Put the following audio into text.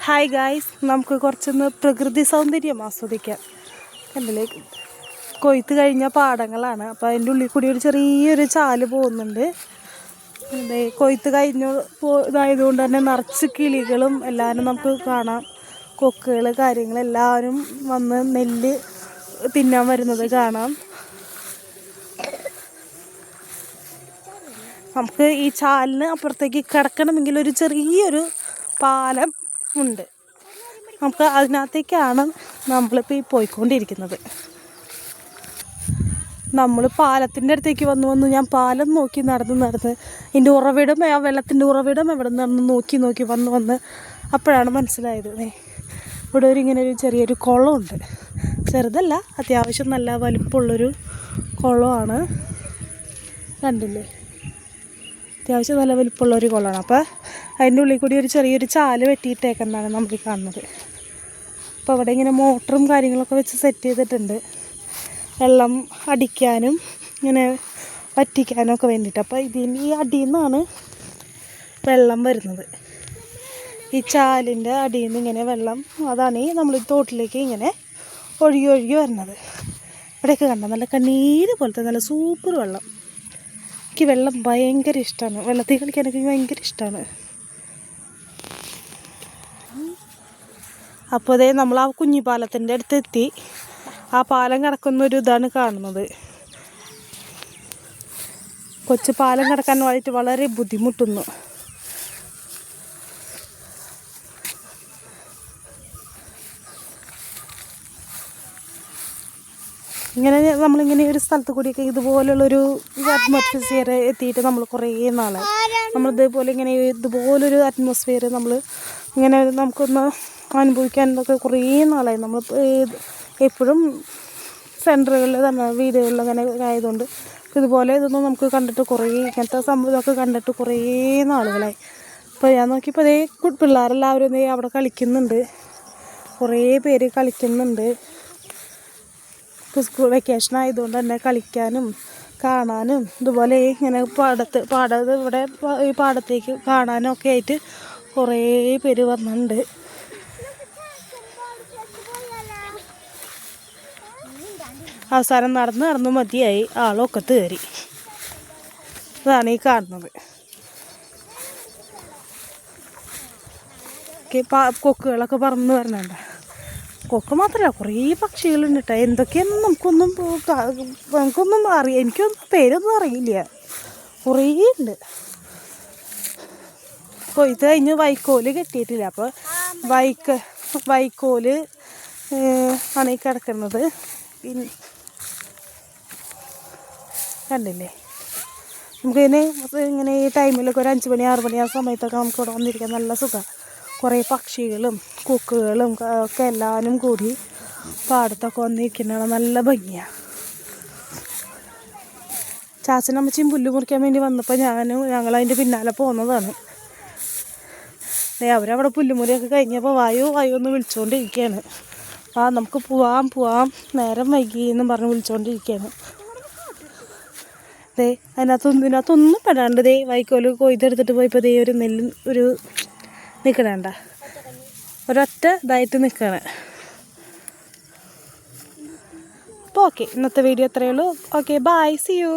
Hi guys, നമുക്ക് കുറച്ചൊന്ന് പ്രകൃതി സൗന്ദര്യം ആസ്വദിക്കാം. കണ്ടില്ലേ, കൊയ്ത്ത് കഴിഞ്ഞ പാടങ്ങളാണ്. അപ്പോൾ അതിൻ്റെ ഉള്ളിൽ കൂടി ഒരു ചെറിയൊരു ചാല് പോകുന്നുണ്ട്. കൊയ്ത്ത് കഴിഞ്ഞ് ഇതായതുകൊണ്ട് തന്നെ നിറച്ച് കിളികളും എല്ലാവരും നമുക്ക് കാണാം. കൊക്കുകൾ കാര്യങ്ങളെല്ലാവരും വന്ന് നെല്ല് തിന്നാൻ വരുന്നത് കാണാം. നമുക്ക് ഈ ചാലിന് അപ്പുറത്തേക്ക് കിടക്കണമെങ്കിൽ ഒരു ചെറിയൊരു പാലം ഉണ്ട്. നമുക്ക് അതിനകത്തേക്കാണ് നമ്മളിപ്പോൾ ഈ പോയിക്കൊണ്ടിരിക്കുന്നത്. നമ്മൾ പാലത്തിൻ്റെ അടുത്തേക്ക് വന്ന് ഞാൻ പാലം നോക്കി നടന്ന് ഇതിൻ്റെ ഉറവിടം, ആ വെള്ളത്തിൻ്റെ ഉറവിടം എവിടെ നിന്ന് നോക്കി വന്ന് അപ്പോഴാണ് മനസ്സിലായത്. ഇവിടെ ഇങ്ങനെ ഒരു ചെറിയൊരു കുളമുണ്ട്. ചെറുതല്ല, അത്യാവശ്യം നല്ല വലിപ്പമുള്ളൊരു കുളമാണ്. കണ്ടില്ലേ, അത്യാവശ്യം നല്ല വലിപ്പമുള്ളൊരു കുളമാണ്. അപ്പോൾ അതിൻ്റെ ഉള്ളിൽ കൂടി ഒരു ചെറിയൊരു ചാല് വെട്ടിയിട്ടേക്കെന്നാണ് നമ്മൾ കാണുന്നത്. അപ്പോൾ അവിടെ ഇങ്ങനെ മോട്ടറും കാര്യങ്ങളൊക്കെ വെച്ച് സെറ്റ് ചെയ്തിട്ടുണ്ട്, വെള്ളം അടിക്കാനും ഇങ്ങനെ വറ്റിക്കാനും ഒക്കെ വേണ്ടിയിട്ട്. അപ്പോൾ ഇതിന് ഈ അടിയിൽ നിന്നാണ് വെള്ളം വരുന്നത്. ഈ ചാലിൻ്റെ അടിയിൽ നിന്ന് ഇങ്ങനെ വെള്ളം, അതാണ് ഈ നമ്മൾ തോട്ടിലേക്ക് ഇങ്ങനെ ഒഴുകി വരുന്നത്. ഇവിടെയൊക്കെ കണ്ട നല്ല കണ്ണീര് പോലത്തെ നല്ല സൂപ്പർ വെള്ളം. എനിക്ക് വെള്ളം ഭയങ്കര ഇഷ്ടമാണ്. വെള്ളത്തിൽ കളിക്കാനൊക്കെ ഭയങ്കര ഇഷ്ടമാണ്. അപ്പോൾ അതേ നമ്മൾ ആ കുഞ്ഞിപ്പാലത്തിൻ്റെ അടുത്തെത്തി. ആ പാലം കിടക്കുന്നൊരു ഇതാണ് കാണുന്നത്. കൊച്ചു പാലം കിടക്കാൻ വേണ്ടിയിട്ട് വളരെ ബുദ്ധിമുട്ടുന്നു. ഇങ്ങനെ നമ്മളിങ്ങനെ ഒരു സ്ഥലത്ത് കൂടിയൊക്കെ ഇതുപോലുള്ളൊരു അറ്റ്മോസ്ഫിയർ എത്തിയിട്ട് നമ്മൾ കുറേ നാളായി. നമ്മളിതേപോലെ ഇങ്ങനെ ഇതുപോലൊരു അറ്റ്മോസ്ഫിയർ നമ്മൾ ഇങ്ങനെ നമുക്കൊന്ന് അനുഭവിക്കാനൊക്കെ കുറേ നാളായി. നമ്മൾ എപ്പോഴും സെൻറ്ററുകളിൽ തന്നെ വീടുകളിൽ അങ്ങനെ ആയതുകൊണ്ട് ഇതുപോലെ ഇതൊന്നും നമുക്ക് കണ്ടിട്ട് ഇങ്ങനത്തെ സംഭവമൊക്കെ കണ്ടിട്ട് കുറേ നാളുകളായി. അപ്പോൾ ഞാൻ നോക്കിയപ്പോൾ അതേ പിള്ളേരെല്ലാവരും അവിടെ കളിക്കുന്നുണ്ട്. കുറേ പേര് കളിക്കുന്നുണ്ട്. സ്കൂൾ വെക്കേഷൻ ആയതുകൊണ്ട് തന്നെ കളിക്കാനും കാണാനും ഇതുപോലെ ഇങ്ങനെ ഇവിടെ ഈ പാടത്തേക്ക് കാണാനും ഒക്കെ ആയിട്ട് കുറേ പേര് വന്നിട്ടുണ്ട്. അവസാനം നടന്ന് മതിയായി, ആളൊക്കെ കയറി. അതാണ് ഈ കാണുന്നത്. കൊക്കുകളൊക്കെ പറന്ന് വരണുണ്ട്. കൊക്ക് മാത്രമല്ല, കുറേ പക്ഷികളുണ്ട് കേട്ടോ. എന്തൊക്കെയാണെന്ന് നമുക്കൊന്നും അറിയാം. എനിക്കൊന്നും പേരൊന്നും അറിയില്ല. കുറേ ഉണ്ട്. കൊയ്ത്ത് കഴിഞ്ഞ് വൈക്കോല് കെട്ടിയിട്ടില്ല. അപ്പോൾ വൈക്കോല് ആണ് ഈ കിടക്കുന്നത്. പിന്നെ കണ്ടില്ലേ, നമുക്കിതിന് ഇങ്ങനെ ഈ ടൈമിലൊക്കെ ഒരു 5 മണി 6 മണി ആ സമയത്തൊക്കെ നമുക്ക് ഇവിടെ വന്നിരിക്കാൻ നല്ല സുഖമാണ്. കുറേ പക്ഷികളും കൊക്കുകളും ഒക്കെ എല്ലാവരും കൂടി പാടത്തൊക്കെ വന്നിരിക്കുന്നതാണ് നല്ല ഭംഗിയാണ്. ചാച്ചനമ്മച്ചിയും പുല്ല് മുറിക്കാൻ വേണ്ടി വന്നപ്പോൾ ഞങ്ങളതിൻ്റെ പിന്നാലെ പോകുന്നതാണ്. അവരവിടെ പുല്ലുമുറിയൊക്കെ കഴിഞ്ഞപ്പോൾ വായു എന്ന് വിളിച്ചുകൊണ്ടിരിക്കുകയാണ്. നമുക്ക് പോവാം നേരം വൈകി എന്നും പറഞ്ഞ് വിളിച്ചുകൊണ്ടിരിക്കുകയാണ്. ഇതിനകത്തൊന്നും പെടാണ്ട് വൈക്കോല് കൊയ്തെടുത്തിട്ട് പോയപ്പോൾ ഒരു നെല്ല് നിൽക്കണേണ്ട ഒരൊറ്റ ഇതായിട്ട് നിൽക്കണേ. അപ്പോൾ ഓക്കെ, ഇന്നത്തെ വീഡിയോ അത്രയേ ഉള്ളൂ. Okay, bye, see U.